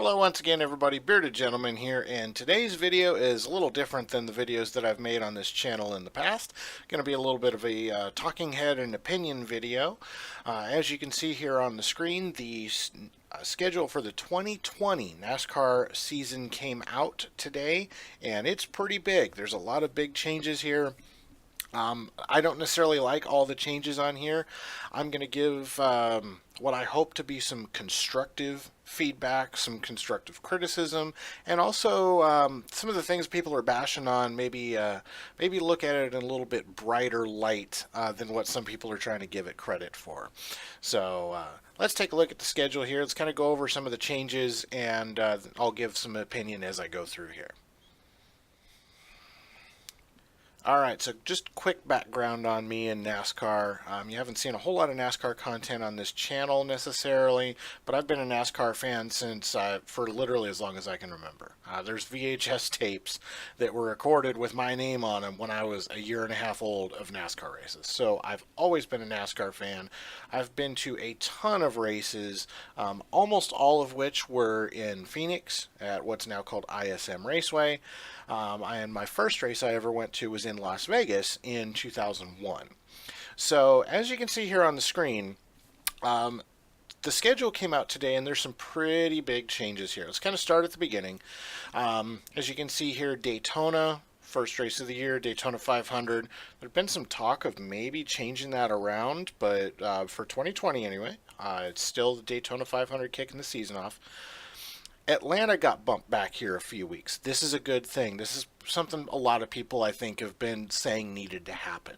Hello once again everybody, Bearded Gentleman here, and today's video is a little different than the videos that I've made on this channel in the past. Going to be a little bit of a talking head and opinion video. As you can see here on the screen, the schedule for the 2020 NASCAR season came out today, and it's pretty big. There's a lot of big changes here. I don't necessarily like all the changes on here. I'm going to give what I hope to be some constructive feedback, some constructive criticism, and also some of the things people are bashing on. Maybe look at it in a little bit brighter light than what some people are trying to give it credit for. So let's take a look at the schedule here. Let's kind of go over some of the changes, and I'll give some opinion as I go through here. Alright, so just quick background on me and NASCAR. You haven't seen a whole lot of NASCAR content on this channel necessarily, but I've been a NASCAR fan since for literally as long as I can remember. There's VHS tapes that were recorded with my name on them when I was a year and a half old of NASCAR races. So I've always been a NASCAR fan. I've been to a ton of races, almost all of which were in Phoenix at what's now called ISM Raceway. And my first race I ever went to was in Las Vegas in 2001. So as you can see here on the screen, the schedule came out today, and there's some pretty big changes here. Let's kind of start at the beginning. As you can see here, Daytona, first race of the year, Daytona 500. There's been some talk of maybe changing that around, but for 2020 anyway, it's still the Daytona 500 kicking the season off. Atlanta got bumped back here a few weeks. This is a good thing. This is something a lot of people, I think, have been saying needed to happen.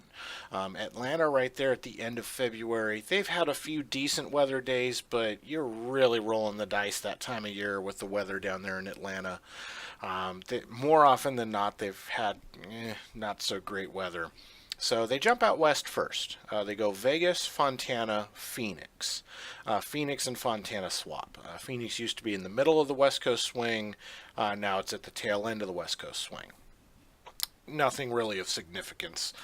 Atlanta right there at the end of February. They've had a few decent weather days, but you're really rolling the dice that time of year with the weather down there in Atlanta. More often than not, they've had not so great weather. So they jump out west first. They go Vegas, Fontana, Phoenix. Phoenix and Fontana swap. Phoenix used to be in the middle of the West Coast swing. Now it's at the tail end of the West Coast swing. Nothing really of significance.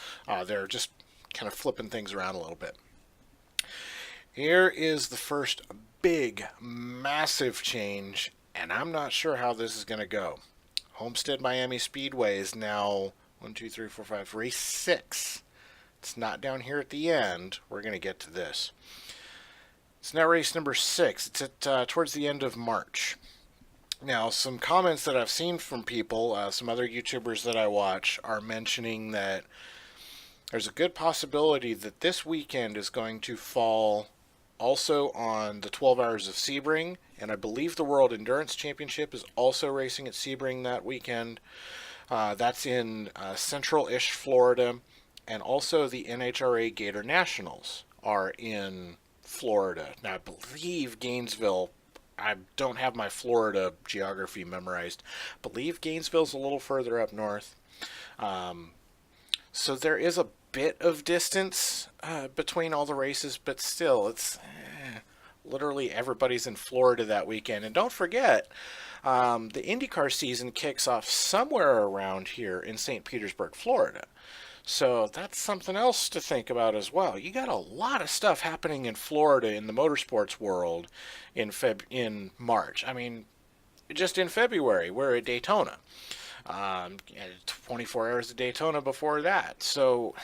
They're just kind of flipping things around a little bit. Here is the first big, massive change, and I'm not sure how this is going to go. Homestead Miami Speedway is now 1, 2, 3, 4, 5, race 6. It's not down here at the end. We're going to get to this. It's now race number 6. It's at towards the end of March. Now, some comments that I've seen from people, some other YouTubers that I watch, are mentioning that there's a good possibility that this weekend is going to fall also on the 12 Hours of Sebring, and I believe the World Endurance Championship is also racing at Sebring that weekend. That's in central-ish Florida, and also the NHRA Gator Nationals are in Florida. Now, I believe Gainesville, I don't have my Florida geography memorized. I believe Gainesville's a little further up north. So there is a bit of distance between all the races, but still, it's literally everybody's in Florida that weekend. And don't forget, the IndyCar season kicks off somewhere around here in St. Petersburg, Florida. So that's something else to think about as well. You got a lot of stuff happening in Florida in the motorsports world in March. I mean, just in February, we're at Daytona. 24 hours of Daytona before that. So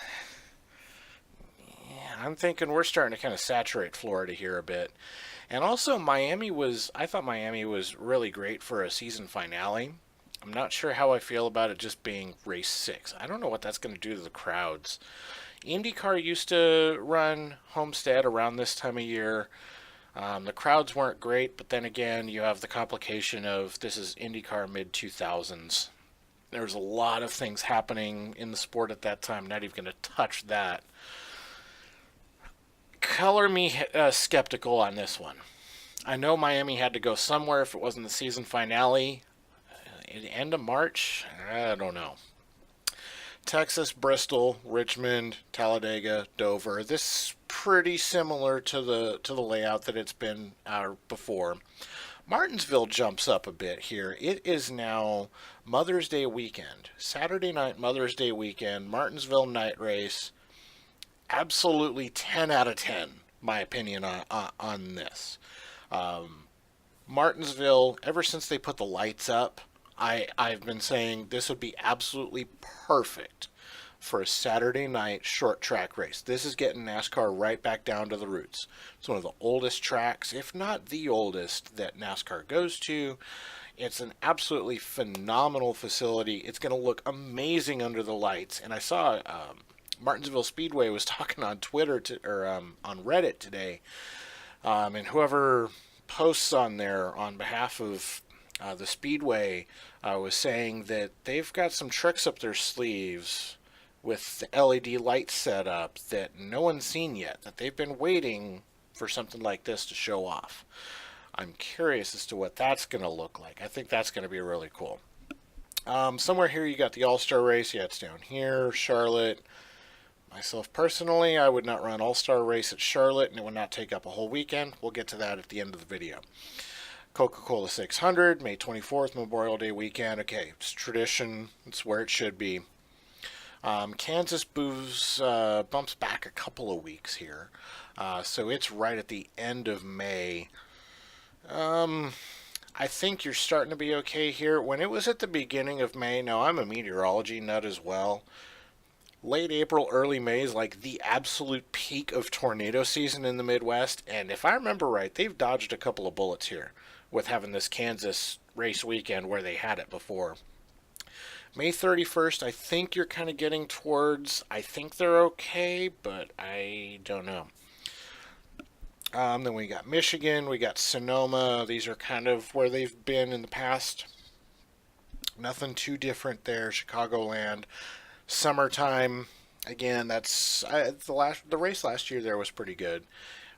yeah, I'm thinking we're starting to kind of saturate Florida here a bit. And also, I thought Miami was really great for a season finale. I'm not sure how I feel about it just being race 6. I don't know what that's going to do to the crowds. IndyCar used to run Homestead around this time of year. The crowds weren't great, but then again, you have the complication of this is IndyCar mid-2000s. There's a lot of things happening in the sport at that time. Not even going to touch that. Color me skeptical on this one. I know Miami had to go somewhere if it wasn't the season finale. End of March? I don't know. Texas, Bristol, Richmond, Talladega, Dover. This is pretty similar to the layout that it's been before. Martinsville jumps up a bit here. It is now Mother's Day weekend. Saturday night Mother's Day weekend. Martinsville night race. Absolutely 10 out of 10, my opinion on this. Martinsville, ever since they put the lights up, I've been saying this would be absolutely perfect for a Saturday night short track race. This is getting NASCAR right back down to the roots. It's one of the oldest tracks, if not the oldest, that NASCAR goes to. It's an absolutely phenomenal facility. It's going to look amazing under the lights. And I saw Martinsville Speedway was talking on Twitter or on Reddit today, and whoever posts on there on behalf of the Speedway was saying that they've got some tricks up their sleeves with the LED lights set up that no one's seen yet, that they've been waiting for something like this to show off. I'm curious as to what that's going to look like. I think that's going to be really cool. Somewhere here you got the All-Star race. Yeah, it's down here, Charlotte. Myself personally, I would not run All-Star race at Charlotte, and it would not take up a whole weekend. We'll get to that at the end of the video. Coca-Cola 600, May 24th, Memorial Day weekend. Okay, it's tradition. It's where it should be. Kansas bumps back a couple of weeks here. So it's right at the end of May. I think you're starting to be okay here. When it was at the beginning of May, now I'm a meteorology nut as well. Late April, early May is like the absolute peak of tornado season in the Midwest. And if I remember right, they've dodged a couple of bullets here with having this Kansas race weekend where they had it before. May 31st, I think you're kind of getting towards, I think they're okay, but I don't know. Then we got Michigan, we got Sonoma. These are kind of where they've been in the past. Nothing too different there. Chicagoland. Summertime, again, that's the race last year there was pretty good.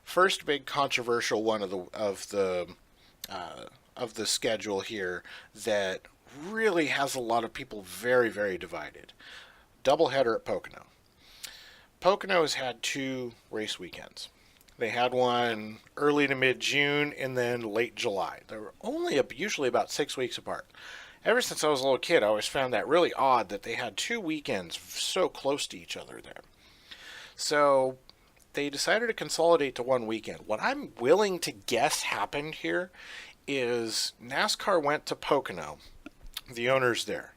First big controversial one of the schedule here that really has a lot of people very, very divided. Doubleheader at Pocono. Pocono has had 2 race weekends. They had one early to mid-June and then late July. They were only usually about 6 weeks apart. Ever since I was a little kid, I always found that really odd that they had 2 weekends so close to each other there. So they decided to consolidate to 1 weekend. What I'm willing to guess happened here is NASCAR went to Pocono, the owners there.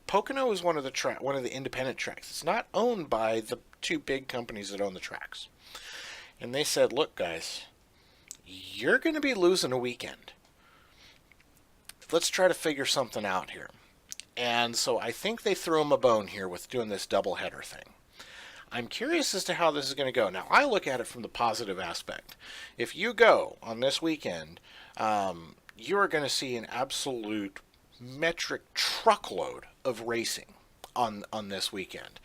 Pocono is one of the independent tracks. It's not owned by the 2 big companies that own the tracks. And they said, look, guys, you're going to be losing a weekend. Let's try to figure something out here. And so I think they threw him a bone here with doing this doubleheader thing. I'm curious as to how this is going to go. Now, I look at it from the positive aspect. If you go on this weekend, you are going to see an absolute metric truckload of racing on this weekend.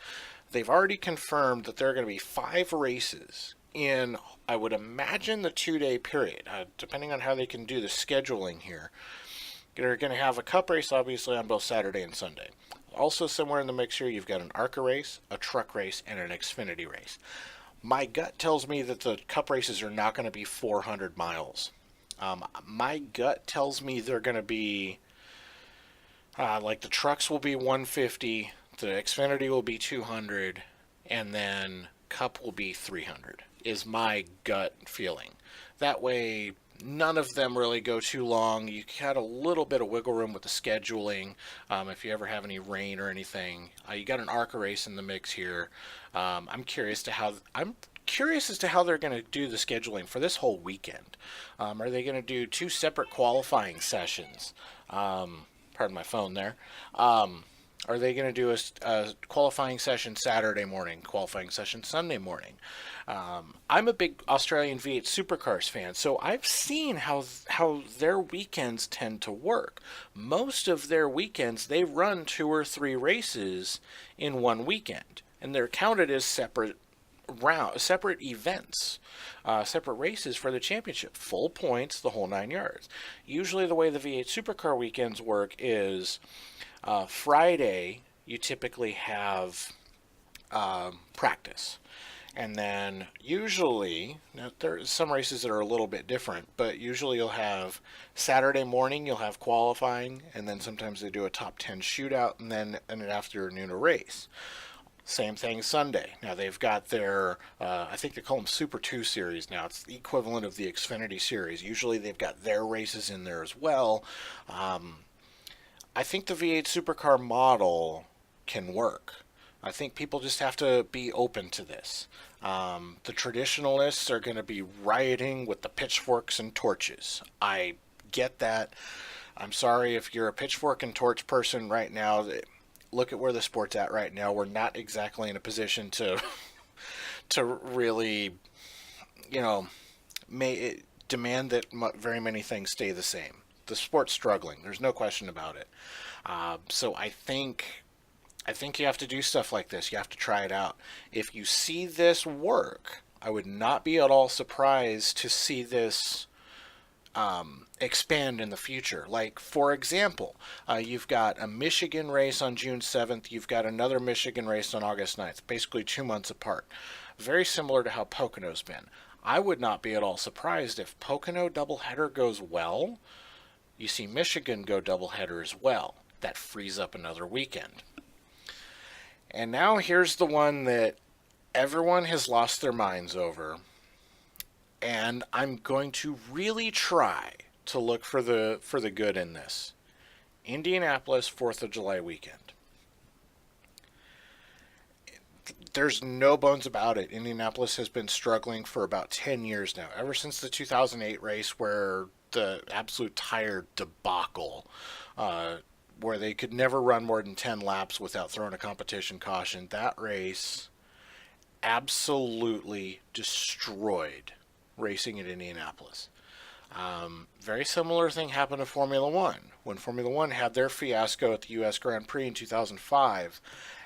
They've already confirmed that there are going to be 5 races in, I would imagine, the 2-day period, depending on how they can do the scheduling here. You're going to have a cup race, obviously, on both Saturday and Sunday. Also, somewhere in the mix here, you've got an ARCA race, a truck race, and an Xfinity race. My gut tells me that the cup races are not going to be 400 miles. My gut tells me they're going to be, like the trucks will be 150, the Xfinity will be 200, and then cup will be 300, is my gut feeling. That way, none of them really go too long. You got a little bit of wiggle room with the scheduling if you ever have any rain or anything. You got an ARCA race in the mix here. I'm curious as to how they're going to do the scheduling for this whole weekend. Are they going to do 2 separate qualifying sessions? Pardon my phone there. Are they going to do a qualifying session Saturday morning, qualifying session Sunday morning? I'm a big Australian V8 Supercars fan, so I've seen how their weekends tend to work. Most of their weekends, they run 2 or 3 races in one weekend, and they're counted as separate events, separate races for the championship, full points, the whole 9 yards. Usually the way the V8 Supercar weekends work is Friday you typically have practice, and then usually, now there are some races that are a little bit different, but usually you'll have Saturday morning, you'll have qualifying, and then sometimes they do a top 10 shootout, and then in an afternoon a race. Same thing Sunday. Now they've got their, I think they call them Super 2 series now. It's the equivalent of the Xfinity series. Usually they've got their races in there as well. I think the V8 supercar model can work. I think people just have to be open to this. The traditionalists are going to be rioting with the pitchforks and torches. I get that. I'm sorry if you're a pitchfork and torch person right now. Look at where the sport's at right now. We're not exactly in a position to to really, you know, demand that very many things stay the same. The sport's struggling. There's no question about it. So I think you have to do stuff like this. You have to try it out. If you see this work, I would not be at all surprised to see this expand in the future. Like, for example, you've got a Michigan race on June 7th. You've got another Michigan race on August 9th, basically 2 months apart. Very similar to how Pocono's been. I would not be at all surprised if Pocono Doubleheader goes well. You see Michigan go doubleheader as well. That frees up another weekend. And now here's the one that everyone has lost their minds over. And I'm going to really try to look for the good in this. Indianapolis 4th of July weekend. There's no bones about it. Indianapolis has been struggling for about 10 years now. Ever since the 2008 race where the absolute tire debacle, where they could never run more than 10 laps without throwing a competition caution. That race absolutely destroyed racing at Indianapolis. Very similar thing happened to Formula One. When Formula One had their fiasco at the U.S. Grand Prix in 2005,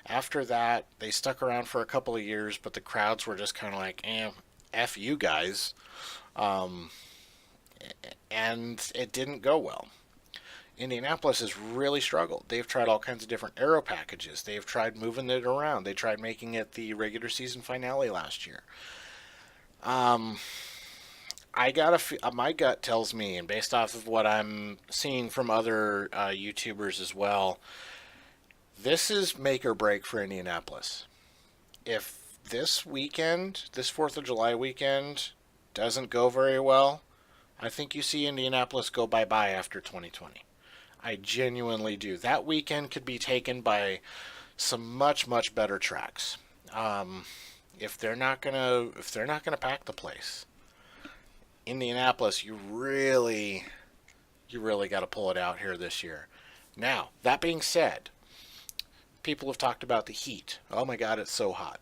after that, they stuck around for a couple of years, but the crowds were just kind of like, F you guys. And it didn't go well. Indianapolis has really struggled. They've tried all kinds of different aero packages. They've tried moving it around. They tried making it the regular season finale last year. My gut tells me, and based off of what I'm seeing from other YouTubers as well, this is make or break for Indianapolis. If this weekend, this 4th of July weekend, doesn't go very well, I think you see Indianapolis go bye-bye after 2020. I genuinely do. That weekend could be taken by some much, much better tracks. If they're not gonna pack the place, Indianapolis, you really got to pull it out here this year. Now, that being said, people have talked about the heat. Oh my God, it's so hot.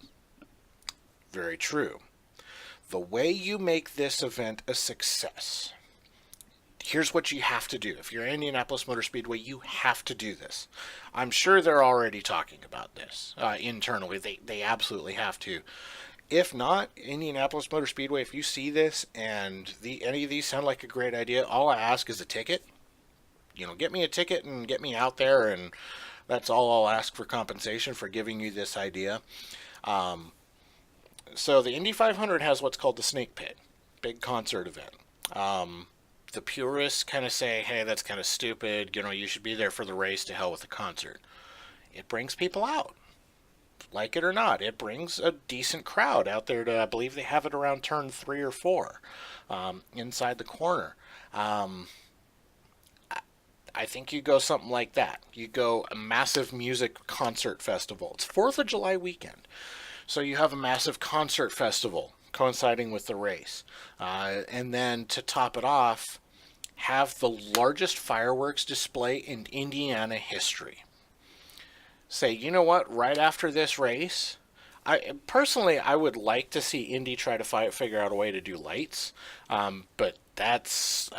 Very true. The way you make this event a success, here's what you have to do. If you're Indianapolis Motor Speedway, you have to do this. I'm sure they're already talking about this internally. They absolutely have to. If not, Indianapolis Motor Speedway, if you see this and any of these sound like a great idea, all I ask is a ticket. Get me a ticket and get me out there, and that's all I'll ask for compensation for giving you this idea. So the Indy 500 has what's called the Snake Pit, big concert event. The purists kind of say, hey, that's kind of stupid. You should be there for the race, to hell with the concert. It brings people out. Like it or not, it brings a decent crowd out there to, I believe they have it around turn 3 or 4, inside the corner. I think you go something like that. You go a massive music concert festival. It's 4th of July weekend. So you have a massive concert festival coinciding with the race. And then to top it off, have the largest fireworks display in Indiana history. Say, you know what, right after this race, I would like to see Indy try to figure out a way to do lights, but that's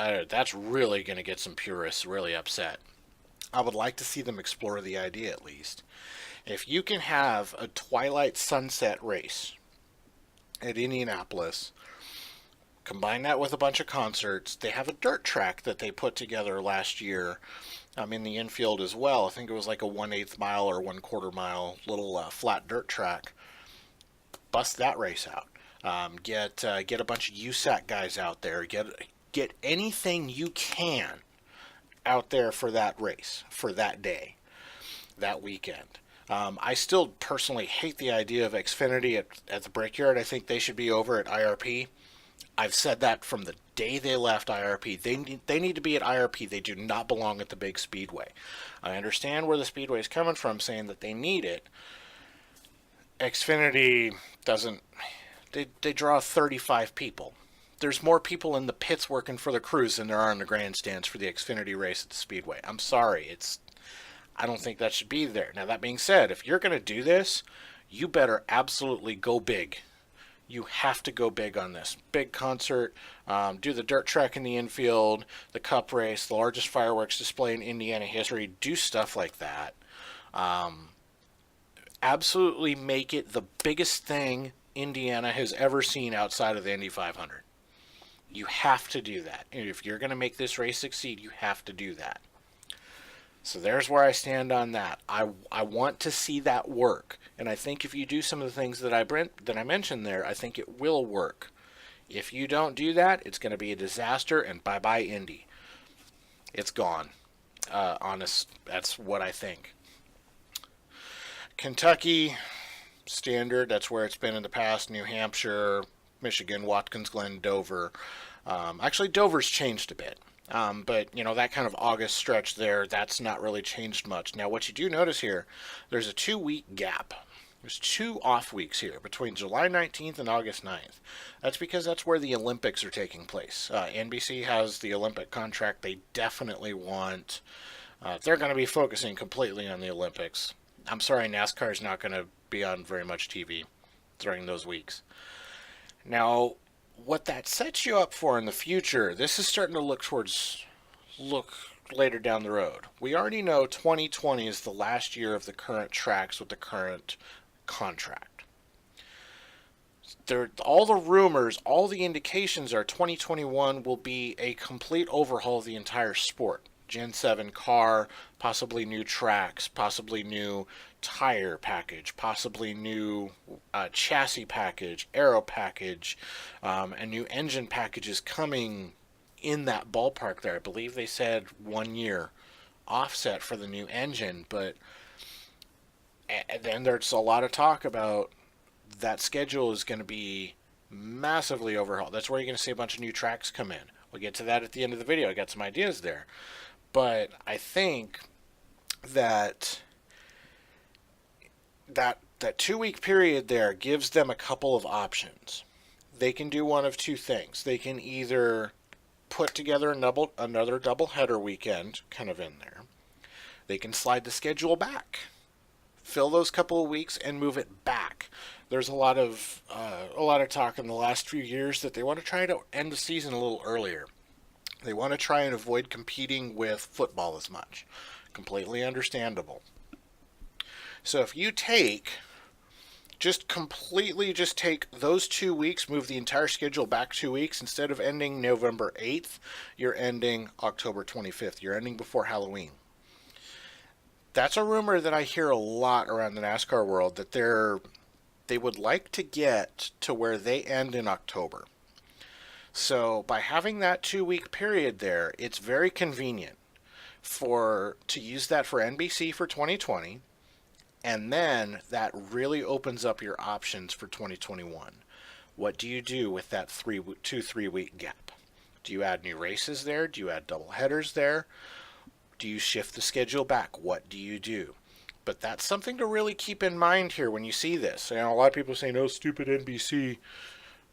really going to get some purists really upset. I would like to see them explore the idea at least. If you can have a twilight sunset race at Indianapolis, combine that with a bunch of concerts. They have a dirt track that they put together last year in the infield as well. I think it was like a 1/8 mile or 1/4 mile little flat dirt track. Bust that race out. Get a bunch of USAC guys out there. Get anything you can out there for that race, for that day, that weekend. I still personally hate the idea of Xfinity at the Brickyard. I think they should be over at IRP. I've said that from the day they left IRP. They need to be at IRP. They do not belong at the big Speedway. I understand where the Speedway is coming from, saying that they need it. Xfinity doesn't. They draw 35 people. There's more people in the pits working for the crews than there are in the grandstands for the Xfinity race at the Speedway. I'm sorry. I don't think that should be there. Now, that being said, if you're going to do this, you better absolutely go big. You have to go big on this. Big concert, do the dirt track in the infield, the cup race, the largest fireworks display in Indiana history. Do stuff like that. Absolutely make it the biggest thing Indiana has ever seen outside of the Indy 500. You have to do that. And if you're going to make this race succeed, you have to do that. So there's where I stand on that. I want to see that work. And I think if you do some of the things that I mentioned there, I think it will work. If you don't do that, it's going to be a disaster, and bye-bye Indy. It's gone. Honest, that's what I think. Kentucky, standard, that's where it's been in the past. New Hampshire, Michigan, Watkins Glen, Dover. Actually, Dover's changed a bit. But, that kind of August stretch there, that's not really changed much. Now, what you do notice here, there's a 2-week gap. There's 2 off weeks here between July 19th and August 9th. That's because that's where the Olympics are taking place. NBC has the Olympic contract. They definitely want, they're going to be focusing completely on the Olympics. I'm sorry, NASCAR is not going to be on very much TV during those weeks. Now, what that sets you up for in the future, this is starting to look later down the road. We already know 2020 is the last year of the current tracks with the current contract. All the rumors, all the indications are 2021 will be a complete overhaul of the entire sport. Gen 7 car, possibly new tracks, possibly new tire package, possibly new chassis package, aero package, and new engine packages coming in that ballpark there. I believe they said 1 year offset for the new engine, but and then there's a lot of talk about that schedule is going to be massively overhauled. That's where you're going to see a bunch of new tracks come in. We'll get to that at the end of the video. I got some ideas there. But I think that 2-week period there gives them a couple of options. They can do one of two things. They can either put together another doubleheader weekend kind of in there. They can slide the schedule back, fill those couple of weeks, and move it back. There's a lot of talk in the last few years that they want to try to end the season a little earlier. They want to try and avoid competing with football as much. Completely understandable. So if you take those 2 weeks, move the entire schedule back 2 weeks, instead of ending November 8th, you're ending October 25th. You're ending before Halloween. That's a rumor that I hear a lot around the NASCAR world, that they would like to get to where they end in October. So by having that 2-week period there, it's very convenient to use that for NBC for 2020, and then that really opens up your options for 2021. What do you do with that 3 week gap? Do you add new races there? Do you add double headers there? Do you shift the schedule back? What do you do? But that's something to really keep in mind here when you see this. A lot of people say, "No, stupid NBC.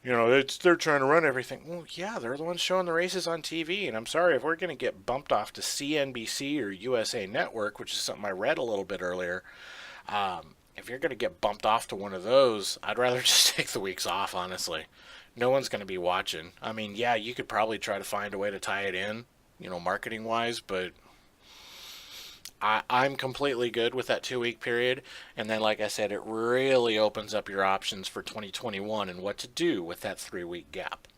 They're trying to run everything." Well, yeah, they're the ones showing the races on TV. And I'm sorry, if we're going to get bumped off to CNBC or USA Network, which is something I read a little bit earlier, if you're going to get bumped off to one of those, I'd rather just take the weeks off, honestly. No one's going to be watching. Yeah, you could probably try to find a way to tie it in, marketing-wise, but I'm completely good with that 2-week period. And then, like I said, it really opens up your options for 2021 and what to do with that 3-week gap.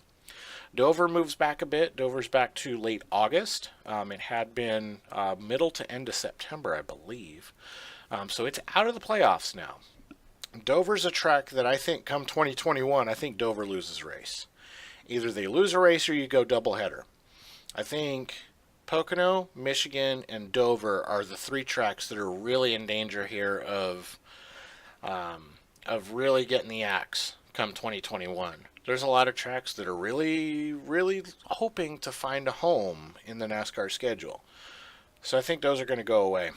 Dover moves back a bit. Dover's back to late August. It had been middle to end of September, I believe. So it's out of the playoffs now. Dover's a track that I think come 2021, I think Dover loses a race. Either they lose a race or you go doubleheader. I think Pocono, Michigan, and Dover are the three tracks that are really in danger here of really getting the axe come 2021. There's a lot of tracks that are really, really hoping to find a home in the NASCAR schedule. So I think those are going to go away.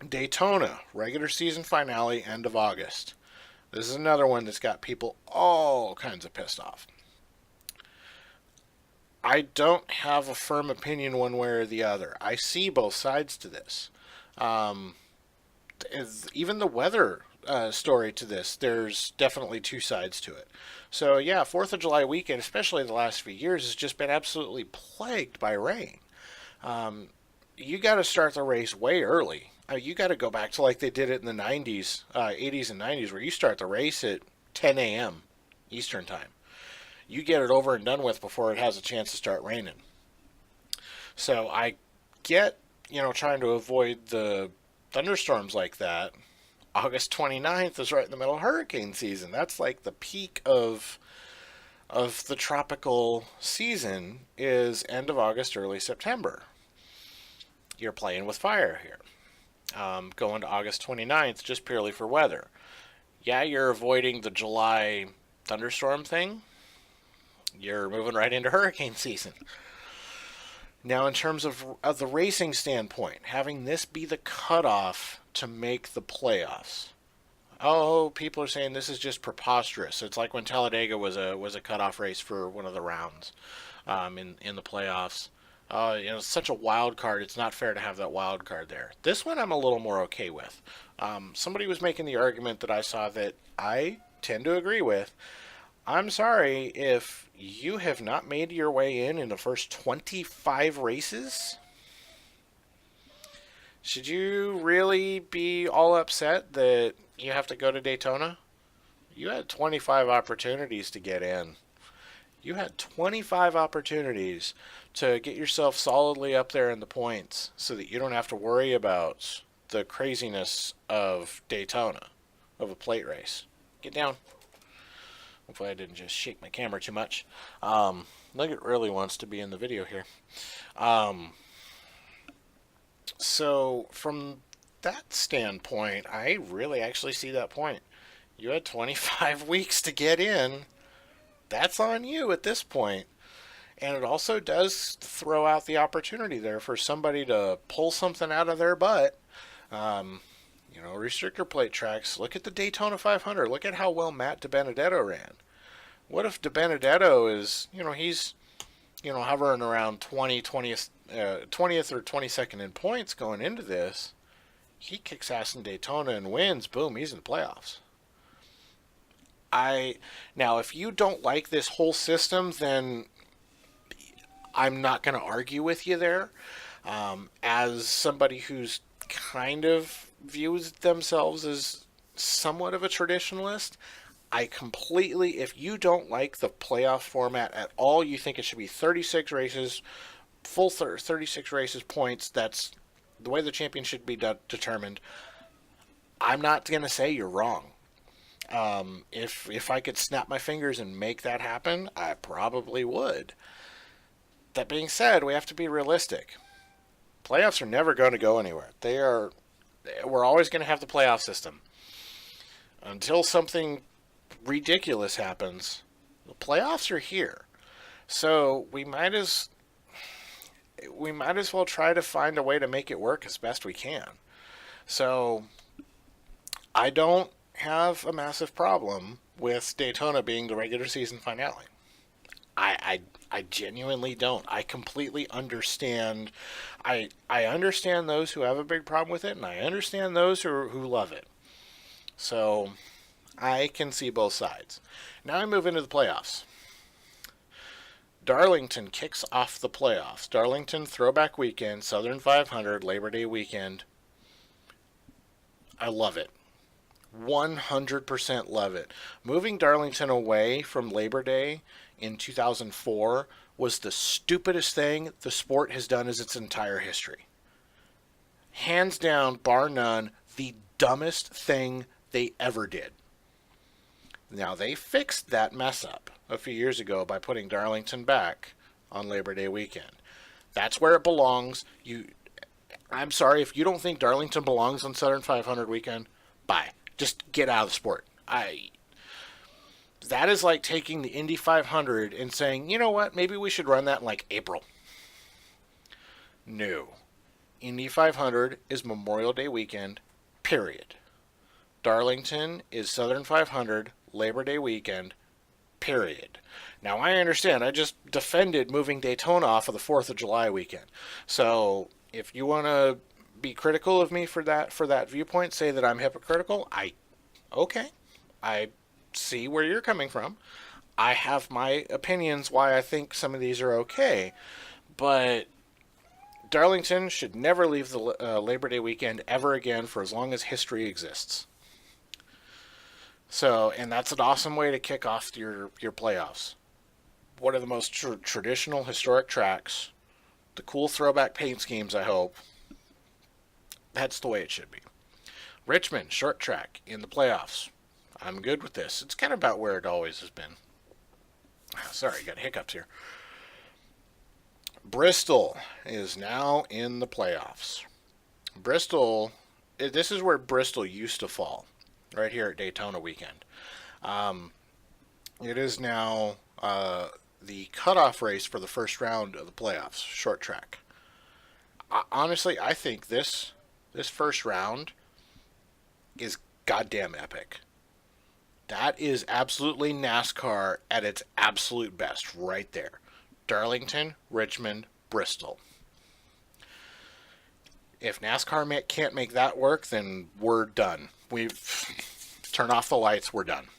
Daytona, regular season finale, end of August. This is another one that's got people all kinds of pissed off. I don't have a firm opinion one way or the other. I see both sides to this. Um, Even the weather story to this, there's definitely two sides to it. So yeah, 4th of July weekend, especially the last few years, has just been absolutely plagued by rain. Um, you got to start the race way early. You got to go back to like they did it in the 90s, 80s and 90s, where you start the race at 10 a.m. Eastern time. You get it over and done with before it has a chance to start raining. So I get, trying to avoid the thunderstorms like that. August 29th is right in the middle of hurricane season. That's like the peak of the tropical season is end of August, early September. You're playing with fire here. Going to August 29th just purely for weather. Yeah, you're avoiding the July thunderstorm thing. You're moving right into hurricane season. Now, in terms of the racing standpoint, having this be the cutoff to make the playoffs. Oh, people are saying this is just preposterous. It's like when Talladega was a cutoff race for one of the rounds in the playoffs. It's such a wild card. It's not fair to have that wild card there. This one I'm a little more okay with. Somebody was making the argument that I saw that I tend to agree with. I'm sorry if you have not made your way in the first 25 races. Should you really be all upset that you have to go to Daytona? You had 25 opportunities to get in. You had 25 opportunities to get yourself solidly up there in the points so that you don't have to worry about the craziness of Daytona, of a plate race. Get down. Hopefully I didn't just shake my camera too much. Nugget really wants to be in the video here. So from that standpoint, I really actually see that point. You had 25 weeks to get in. That's on you at this point. And it also does throw out the opportunity there for somebody to pull something out of their butt. Restrictor plate tracks. Look at the Daytona 500. Look at how well Matt DiBenedetto ran. What if DiBenedetto is, he's, hovering around 20th or 22nd in points going into this. He kicks ass in Daytona and wins. Boom, he's in the playoffs. Now, if you don't like this whole system, then I'm not going to argue with you there. As somebody who's kind of views themselves as somewhat of a traditionalist, I completely, if you don't like the playoff format at all, you think it should be 36 races, full 36 races, points, that's the way the champion should be determined, I'm not going to say you're wrong. If I could snap my fingers and make that happen, I probably would. That being said, we have to be realistic. Playoffs are never going to go anywhere. We're always going to have the playoff system. Until something ridiculous happens, the playoffs are here. So we might as well try to find a way to make it work as best we can. So I don't have a massive problem with Daytona being the regular season finale. I genuinely don't. I completely understand. I understand those who have a big problem with it, and I understand those who love it. So I can see both sides. Now I move into the playoffs. Darlington kicks off the playoffs. Darlington Throwback Weekend, Southern 500, Labor Day weekend. I love it. 100% love it. Moving Darlington away from Labor Day in 2004 was the stupidest thing the sport has done in its entire history. Hands down, bar none, the dumbest thing they ever did. Now, they fixed that mess up a few years ago by putting Darlington back on Labor Day weekend. That's where it belongs. I'm sorry if you don't think Darlington belongs on Southern 500 weekend. Bye. Just get out of the sport. That is like taking the Indy 500 and saying, you know what, maybe we should run that in like April. No. Indy 500 is Memorial Day weekend, period. Darlington is Southern 500, Labor Day weekend, period. Now, I understand. I just defended moving Daytona off of the 4th of July weekend. So, if you want to be critical of me for that viewpoint, say that I'm hypocritical, okay. I see where you're coming from. I have my opinions why I think some of these are okay, but Darlington should never leave the Labor Day weekend ever again for as long as history exists. So, and that's an awesome way to kick off your playoffs. One of the most traditional historic tracks, the cool throwback paint schemes, I hope. That's the way it should be. Richmond, short track in the playoffs. I'm good with this. It's kind of about where it always has been. Sorry, got hiccups here. Bristol is now in the playoffs. Bristol, this is where Bristol used to fall, right here at Daytona weekend. It is now the cutoff race for the first round of the playoffs, short track. Honestly, I think this first round is goddamn epic. That is absolutely NASCAR at its absolute best right there. Darlington, Richmond, Bristol. If NASCAR can't make that work, then we're done. We've turned off the lights, we're done.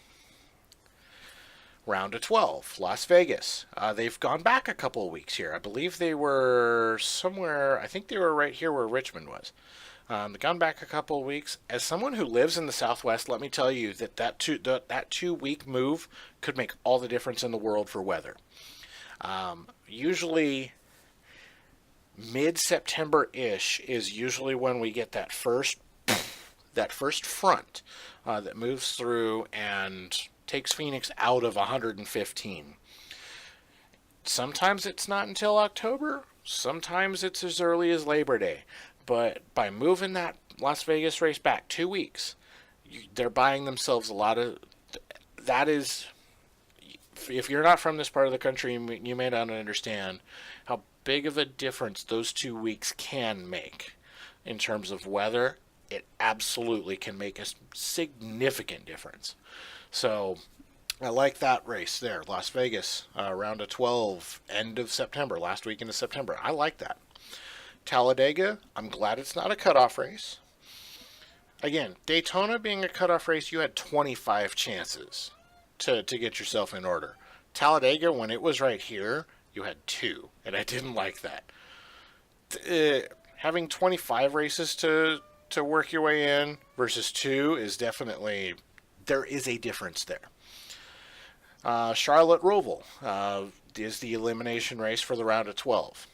Round of 12, Las Vegas. They've gone back a couple of weeks here. I believe they were somewhere, I think they were right here where Richmond was. They've gone back a couple of weeks. As someone who lives in the Southwest, let me tell you that 2-week move could make all the difference in the world for weather. Usually mid-September-ish is usually when we get that first front that moves through and takes Phoenix out of 115. Sometimes it's not until October. Sometimes it's as early as Labor Day. But by moving that Las Vegas race back 2 weeks, they're buying themselves a lot of... That is... If you're not from this part of the country, you may not understand how big of a difference those 2 weeks can make in terms of weather. It absolutely can make a significant difference. So I like that race there. Las Vegas, round of 12, end of September, last weekend of September. I like that. Talladega, I'm glad it's not a cutoff race. Again, Daytona being a cutoff race, you had 25 chances to get yourself in order. Talladega, when it was right here, you had 2, and I didn't like that. Having 25 races to work your way in versus 2 is definitely, there is a difference there. Charlotte Roval is the elimination race for the round of 12.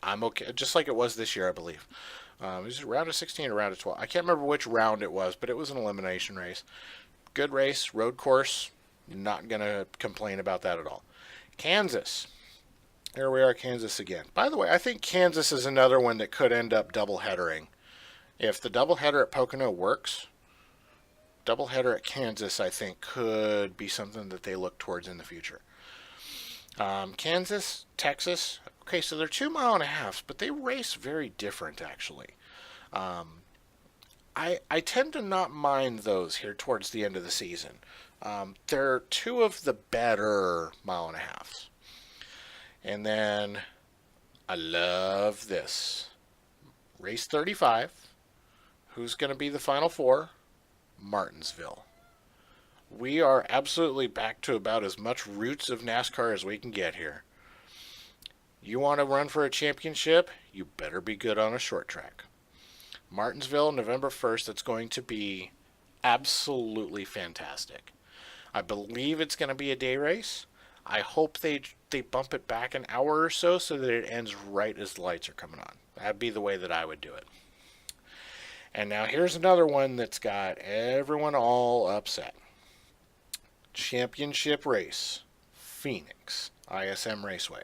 I'm okay, just like it was this year, I believe. It was round of 16 or round of 12. I can't remember which round it was, but it was an elimination race. Good race, road course. Not going to complain about that at all. Kansas. Here we are, Kansas again. By the way, I think Kansas is another one that could end up doubleheadering. If the doubleheader at Pocono works, doubleheader at Kansas, I think, could be something that they look towards in the future. Kansas, Texas. Okay, so they're 2.5 miles, but they race very different, actually. I tend to not mind those here towards the end of the season. They're 2 of the better 1.5 miles. And then, I love this. Race 35. Who's going to be the final 4? Martinsville. We are absolutely back to about as much roots of NASCAR as we can get here. You want to run for a championship? You better be good on a short track. Martinsville, November 1st, that's going to be absolutely fantastic. I believe it's going to be a day race. I hope they bump it back an hour or so that it ends right as the lights are coming on. That'd be the way that I would do it. And now here's another one that's got everyone all upset. Championship race, Phoenix, ISM Raceway.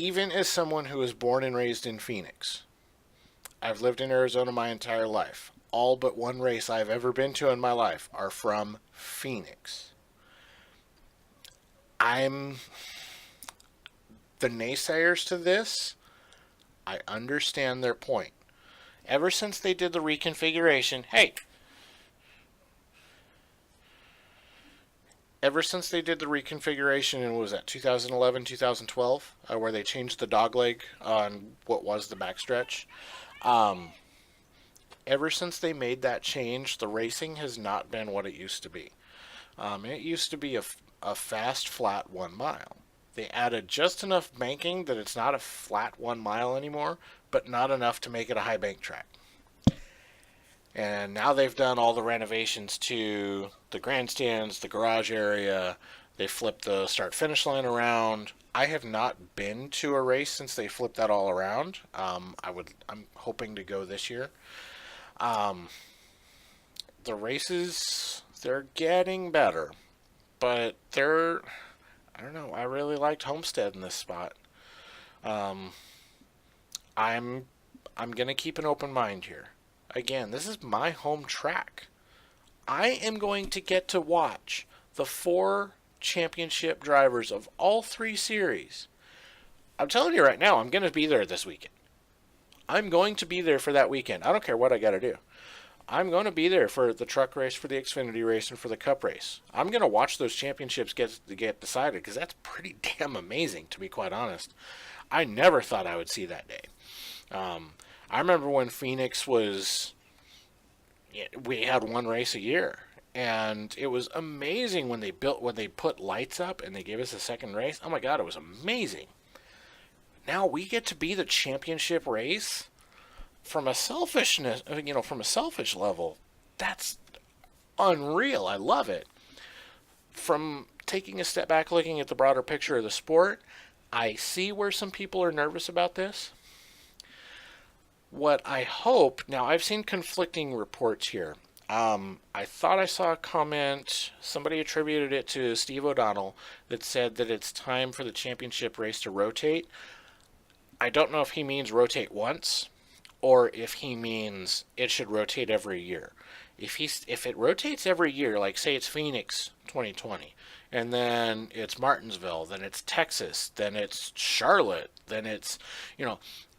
even as someone who was born and raised in Phoenix, I've lived in Arizona my entire life. All but one race I've ever been to in my life are from Phoenix. I'm the naysayers to this. I understand their point. Ever since they did the reconfiguration, ever since they did the reconfiguration in, what was that, 2011, 2012, where they changed the dogleg on what was the backstretch, ever since they made that change, the racing has not been what it used to be. It used to be a fast, flat 1 mile. They added just enough banking that it's not a flat 1 mile anymore, but not enough to make it a high bank track. And now they've done all the renovations to the grandstands, the garage area. They flipped the start-finish line around. I have not been to a race since they flipped that all around. I'm hoping to go this year. The races, they're getting better, but I don't know. I really liked Homestead in this spot. I'm gonna keep an open mind here. Again, this is my home track. I am going to get to watch the 4 championship drivers of all 3 series. I'm telling you right now, I'm going to be there this weekend. I'm going to be there for that weekend. I don't care what I got to do. I'm going to be there for the truck race, for the Xfinity race, and for the Cup race. I'm going to watch those championships get decided, because that's pretty damn amazing, to be quite honest. I never thought I would see that day. I remember when Phoenix we had 1 race a year, and it was amazing when they put lights up and they gave us a second race. Oh my God, it was amazing. Now we get to be the championship race from a selfish level. That's unreal. I love it. From taking a step back, looking at the broader picture of the sport, I see where some people are nervous about this. What I hope, now I've seen conflicting reports here. I thought I saw a comment, somebody attributed it to Steve O'Donnell, that said that it's time for the championship race to rotate. I don't know if he means rotate once, or if he means it should rotate every year. If it rotates every year, like say it's Phoenix 2020, and then it's Martinsville, then it's Texas, then it's Charlotte, then it's,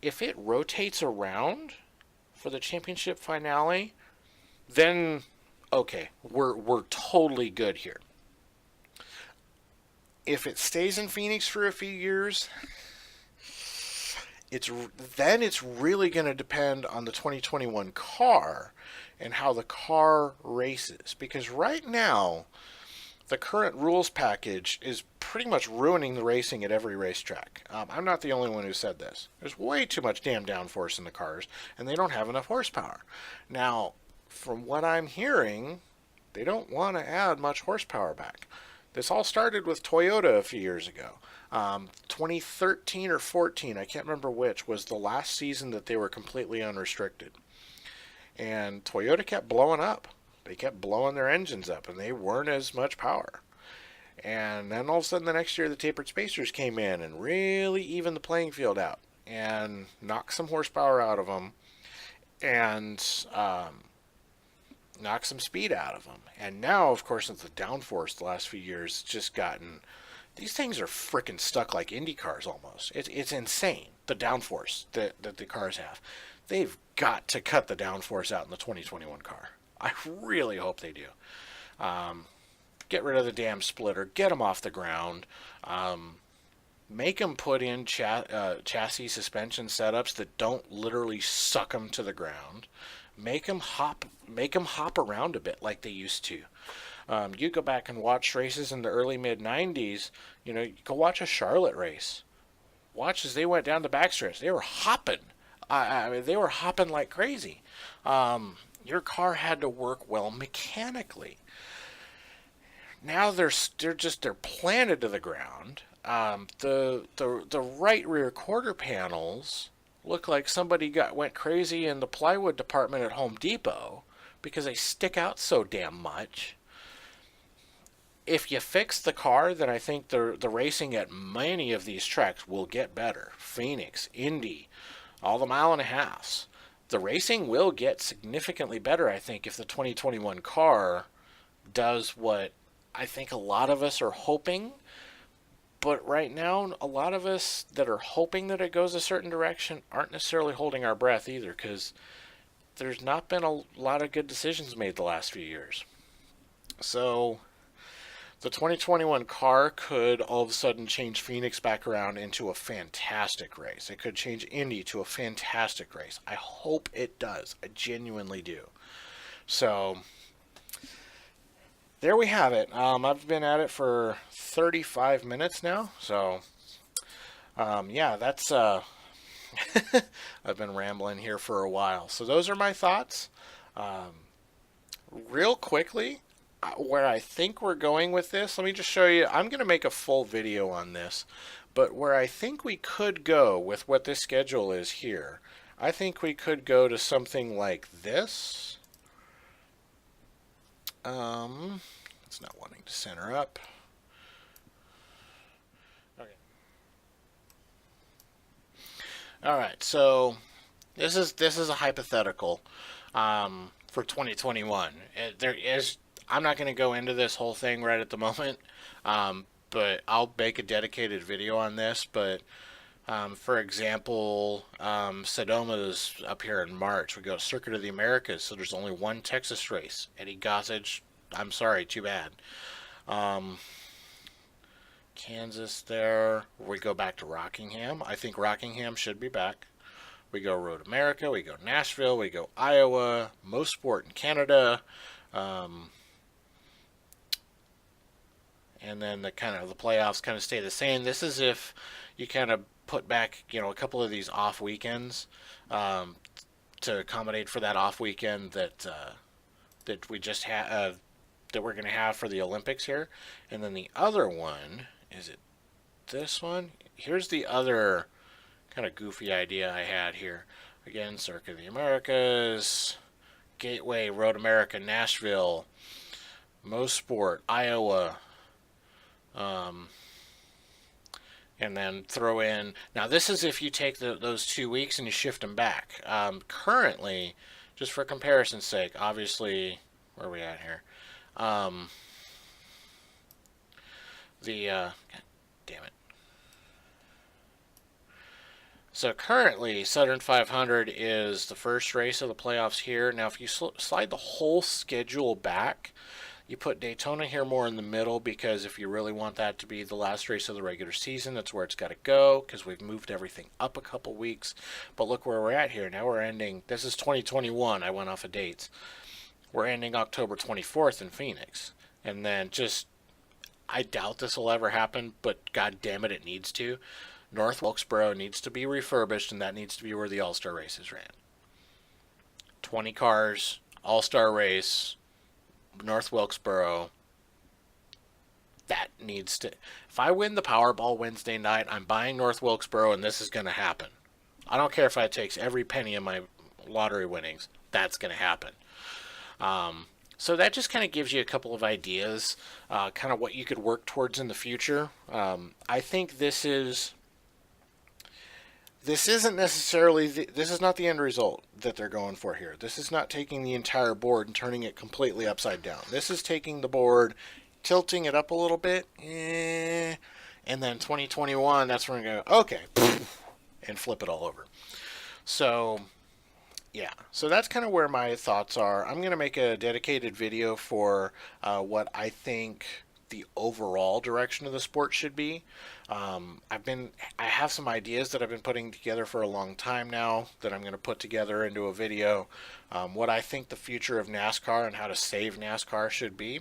if it rotates around for the championship finale, then okay, we're totally good here. If it stays in Phoenix for a few years, it's really going to depend on the 2021 car and how the car races, because right now the current rules package is pretty much ruining the racing at every racetrack. I'm not the only one who said this. There's way too much damn downforce in the cars, and they don't have enough horsepower. Now, from what I'm hearing, they don't want to add much horsepower back. This all started with Toyota a few years ago. 2013 or 14, I can't remember which, was the last season that they were completely unrestricted. And Toyota kept blowing up. They kept blowing their engines up, and they weren't as much power. And then all of a sudden the next year the tapered spacers came in and really evened the playing field out and knocked some horsepower out of them and knocked some speed out of them. And now, of course, since the downforce the last few years, it's just gotten... These things are freaking stuck like Indy cars almost. It's insane, the downforce that the cars have. They've got to cut the downforce out in the 2021 car. I really hope they do. Get rid of the damn splitter. Get them off the ground. Make them put in chassis suspension setups that don't literally suck them to the ground. Make them hop around a bit like they used to. You go back and watch races in the early mid-90s. You go watch a Charlotte race. Watch as they went down the backstretch. They were hopping. They were hopping like crazy. Your car had to work well mechanically. Now they're planted to the ground. The right rear quarter panels look like somebody went crazy in the plywood department at Home Depot because they stick out so damn much. if you fix the car, then I think the racing at many of these tracks will get better. Phoenix, Indy, all the mile and a halves. The racing will get significantly better, I think, if the 2021 car does what I think a lot of us are hoping. But right now, a lot of us that are hoping that it goes a certain direction aren't necessarily holding our breath either, because there's not been a lot of good decisions made the last few years. So the 2021 car could all of a sudden change Phoenix back around into a fantastic race. It could change Indy to a fantastic race. I hope it does. I genuinely do. So there we have it. I've been at it for 35 minutes now. So yeah, that's I've been rambling here for a while. So those are my thoughts. Real quickly, where I think we're going with this, let me just show you. I'm going to make a full video on this, but where I think we could go with what this schedule is here, I think we could go to something like this. It's not wanting to center up. Okay. All right, so this is a hypothetical for 2021. There is I'm not going to go into this whole thing right at the moment, but I'll make a dedicated video on this. But for example, Sodoma's up here in March. We go to Circuit of the Americas, so there's only one Texas race. Eddie Gossage, I'm sorry, too bad. Kansas there. We go back to Rockingham. I think Rockingham should be back. We go Road America. We go Nashville. We go Iowa. Most Sport in Canada. And then the playoffs kind of stay the same. This is if you kind of put back, a couple of these off weekends to accommodate for that off weekend that we just have that we're going to have for the Olympics here. And then the other one, is it this one? Here's the other kind of goofy idea I had here. Again, Circuit of the Americas, Gateway, Road America, Nashville, Most Sport, Iowa. And then throw in, now this is if you take those 2 weeks and you shift them back. Currently, just for comparison's sake, obviously, where are we at here? God damn it. So currently, Southern 500 is the first race of the playoffs here. Now, if you slide the whole schedule back, you put Daytona here more in the middle, because if you really want that to be the last race of the regular season, that's where it's got to go, because we've moved everything up a couple weeks. But look where we're at here. Now we're ending, this is 2021. I went off of dates. We're ending October 24th in Phoenix. And then I doubt this will ever happen, but god damn it, it needs to. North Wilkesboro needs to be refurbished, and that needs to be where the All-Star races ran. 20 cars, All-Star race, North Wilkesboro. That needs to. If I win the Powerball Wednesday night, I'm buying North Wilkesboro, and this is going to happen. I don't care if it takes every penny of my lottery winnings. That's going to happen. So that just kind of gives you a couple of ideas, kind of what you could work towards in the future. I think this isn't necessarily this is not the end result that they're going for here. This is not taking the entire board and turning it completely upside down. This is taking the board, tilting it up a little bit, and then 2021, that's when we're going to go, okay, and flip it all over. So yeah, so that's kind of where my thoughts are. I'm going to make a dedicated video for what I think the overall direction of the sport should be. I have some ideas that I've been putting together for a long time now that I'm going to put together into a video. What I think the future of NASCAR and how to save NASCAR should be.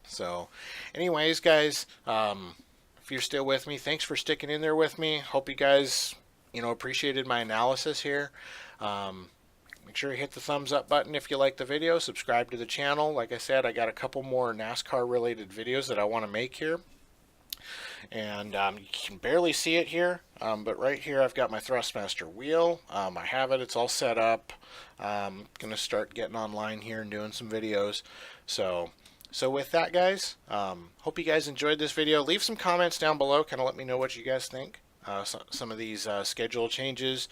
So anyways, guys, if you're still with me, thanks for sticking in there with me. Hope you guys, appreciated my analysis here. Make sure you hit the thumbs up button if you like the video. Subscribe to the channel. Like I said, I got a couple more NASCAR related videos that I want to make here. And you can barely see it here, but right here I've got my Thrustmaster wheel. I have it. It's all set up. I'm going to start getting online here and doing some videos. So So with that, guys, hope you guys enjoyed this video. Leave some comments down below. Kind of let me know what you guys think. Some of these schedule changes.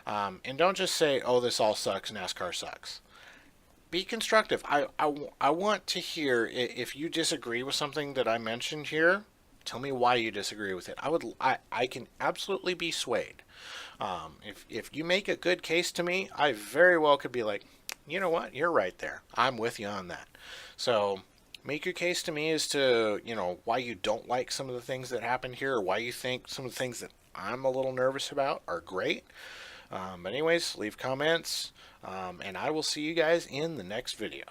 And don't just say, oh, this all sucks, NASCAR sucks. Be constructive. I want to hear if you disagree with something that I mentioned here. Tell me why you disagree with it. I can absolutely be swayed. If you make a good case to me, I very well could be like, you know what, you're right there. I'm with you on that. So make your case to me as to, why you don't like some of the things that happened here, or why you think some of the things that I'm a little nervous about are great. But anyways, leave comments, and I will see you guys in the next video.